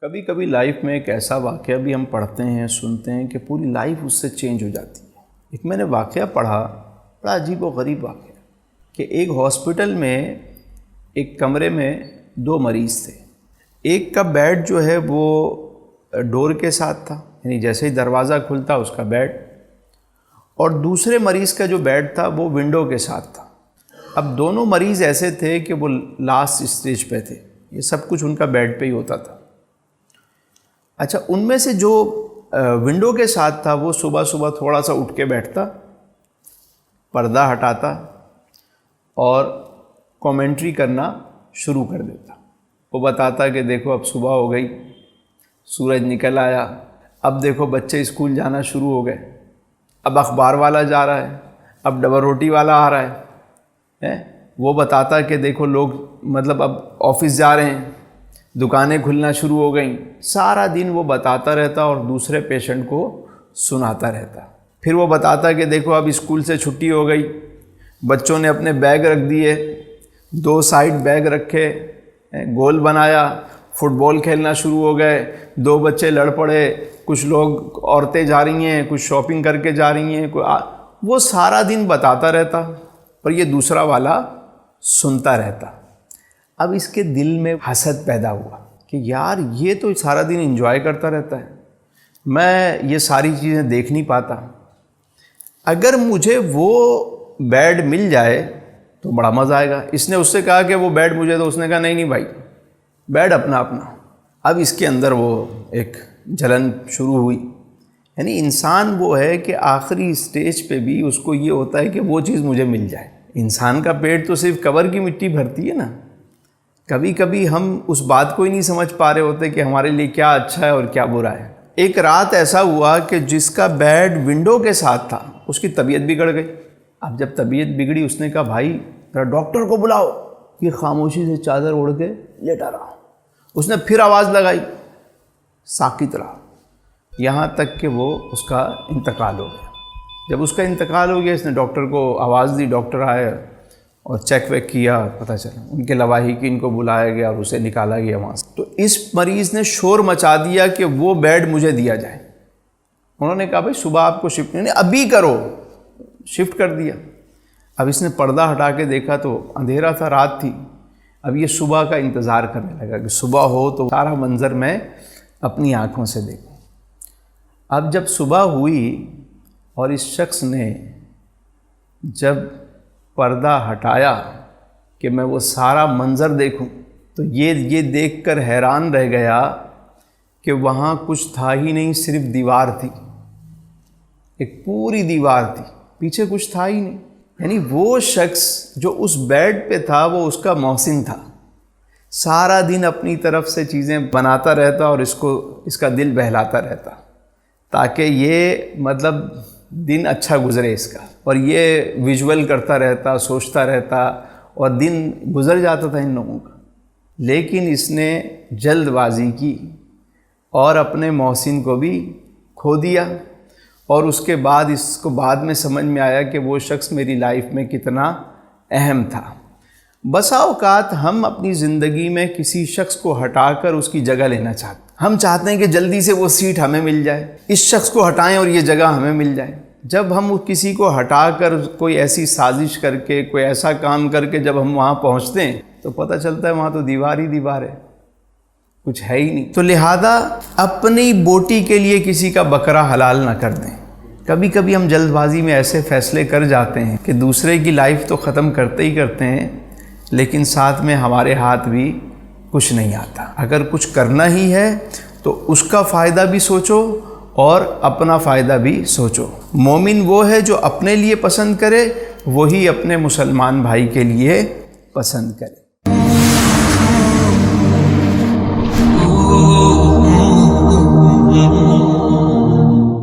کبھی کبھی لائف میں ایک ایسا واقعہ بھی ہم پڑھتے ہیں سنتے ہیں کہ پوری لائف اس سے چینج ہو جاتی ہے۔ ایک میں نے واقعہ پڑھا، بڑا عجیب و غریب واقعہ، کہ ایک ہاسپٹل میں ایک کمرے میں 2 مریض تھے۔ ایک کا بیڈ جو ہے وہ ڈور کے ساتھ تھا، یعنی جیسے ہی دروازہ کھلتا اس کا بیڈ، اور دوسرے مریض کا جو بیڈ تھا وہ ونڈو کے ساتھ تھا۔ اب دونوں مریض ایسے تھے کہ وہ لاسٹ اسٹیج پہ تھے، یہ سب کچھ ان کا بیڈ پہ ہی ہوتا تھا۔ اچھا، ان میں سے جو ونڈو کے ساتھ تھا وہ صبح صبح تھوڑا سا اٹھ کے بیٹھتا، پردہ ہٹاتا اور کومنٹری کرنا شروع کر دیتا۔ وہ بتاتا کہ دیکھو اب صبح ہو گئی، سورج نکل آیا، اب دیکھو بچے اسکول جانا شروع ہو گئے، اب اخبار والا جا رہا ہے، اب ڈبل روٹی والا آ رہا ہے۔ وہ بتاتا کہ دیکھو لوگ اب آفس جا رہے ہیں، دکانیں کھلنا شروع ہو گئیں۔ سارا دن وہ بتاتا رہتا اور دوسرے پیشنٹ کو سناتا رہتا۔ پھر وہ بتاتا کہ دیکھو اب اسکول سے چھٹی ہو گئی، بچوں نے اپنے بیگ رکھ دیے، 2 سائڈ بیگ رکھے، گول بنایا، فٹ بال کھیلنا شروع ہو گئے، 2 بچے لڑ پڑے، کچھ لوگ عورتیں جا رہی ہیں، کچھ شاپنگ کر کے جا رہی ہیں، وہ سارا دن بتاتا رہتا اور یہ دوسرا والا سنتا رہتا۔ اب اس کے دل میں حسد پیدا ہوا کہ یار یہ تو سارا دن انجوائے کرتا رہتا ہے، میں یہ ساری چیزیں دیکھ نہیں پاتا، اگر مجھے وہ بیڈ مل جائے تو بڑا مزہ آئے گا۔ اس نے اس سے کہا کہ وہ بیڈ مجھے، تو اس نے کہا نہیں بھائی، بیڈ اپنا اپنا۔ اب اس کے اندر وہ ایک جلن شروع ہوئی۔ یعنی انسان وہ ہے کہ آخری اسٹیج پہ بھی اس کو یہ ہوتا ہے کہ وہ چیز مجھے مل جائے۔ انسان کا پیٹ تو صرف قبر کی مٹی بھرتی ہے نا۔ کبھی کبھی ہم اس بات کو ہی نہیں سمجھ پا رہے ہوتے کہ ہمارے لیے کیا اچھا ہے اور کیا برا ہے۔ ایک رات ایسا ہوا کہ جس کا بیڈ ونڈو کے ساتھ تھا اس کی طبیعت بگڑ گئی۔ اب جب طبیعت بگڑی اس نے کہا بھائی ذرا ڈاکٹر کو بلاؤ۔ یہ خاموشی سے چادر اوڑھ کے لیٹا رہا۔ اس نے پھر آواز لگائی، ساکت رہا، یہاں تک کہ وہ اس کا انتقال ہو گیا۔ جب اس کا انتقال ہو گیا اس نے ڈاکٹر کو آواز دی، ڈاکٹر آئے اور چیک ویک کیا، پتہ چلا ان کے لواحقین کو بلایا گیا اور اسے نکالا گیا وہاں سے۔ تو اس مریض نے شور مچا دیا کہ وہ بیڈ مجھے دیا جائے۔ انہوں نے کہا بھائی صبح آپ کو شفٹ نہیں، ابھی کرو، شفٹ کر دیا۔ اب اس نے پردہ ہٹا کے دیکھا تو اندھیرا تھا، رات تھی۔ اب یہ صبح کا انتظار کرنے لگا کہ صبح ہو تو سارا منظر میں اپنی آنکھوں سے دیکھوں۔ اب جب صبح ہوئی اور اس شخص نے جب پردہ ہٹایا کہ میں وہ سارا منظر دیکھوں، تو یہ دیکھ کر حیران رہ گیا کہ وہاں کچھ تھا ہی نہیں، صرف دیوار تھی، ایک پوری دیوار تھی، پیچھے کچھ تھا ہی نہیں۔ یعنی وہ شخص جو اس بیڈ پہ تھا وہ اس کا محسن تھا، سارا دن اپنی طرف سے چیزیں بناتا رہتا اور اس کا دل بہلاتا رہتا تاکہ یہ دن اچھا گزرے اس کا، اور یہ ویژول کرتا رہتا، سوچتا رہتا، اور دن گزر جاتا تھا ان لوگوں کا۔ لیکن اس نے جلد بازی کی اور اپنے محسن کو بھی کھو دیا، اور اس کے بعد اس کو بعد میں سمجھ میں آیا کہ وہ شخص میری لائف میں کتنا اہم تھا۔ بسا اوقات ہم اپنی زندگی میں کسی شخص کو ہٹا کر اس کی جگہ لینا چاہتے ہیں۔ ہم چاہتے ہیں کہ جلدی سے وہ سیٹ ہمیں مل جائے، اس شخص کو ہٹائیں اور یہ جگہ ہمیں مل جائے۔ جب ہم کسی کو ہٹا کر کوئی ایسی سازش کر کے، کوئی ایسا کام کر کے جب ہم وہاں پہنچتے ہیں تو پتہ چلتا ہے وہاں تو دیوار ہی دیوار ہے، کچھ ہے ہی نہیں۔ تو لہذا اپنی بوٹی کے لیے کسی کا بکرا حلال نہ کر دیں۔ کبھی کبھی ہم جلد بازی میں ایسے فیصلے کر جاتے ہیں کہ دوسرے کی لائف تو ختم کرتے ہی کرتے ہیں، لیکن ساتھ میں ہمارے ہاتھ بھی کچھ نہیں آتا۔ اگر کچھ کرنا ہی ہے تو اس کا فائدہ بھی سوچو اور اپنا فائدہ بھی سوچو۔ مومن وہ ہے جو اپنے لیے پسند کرے، وہی اپنے مسلمان بھائی کے لیے پسند کرے۔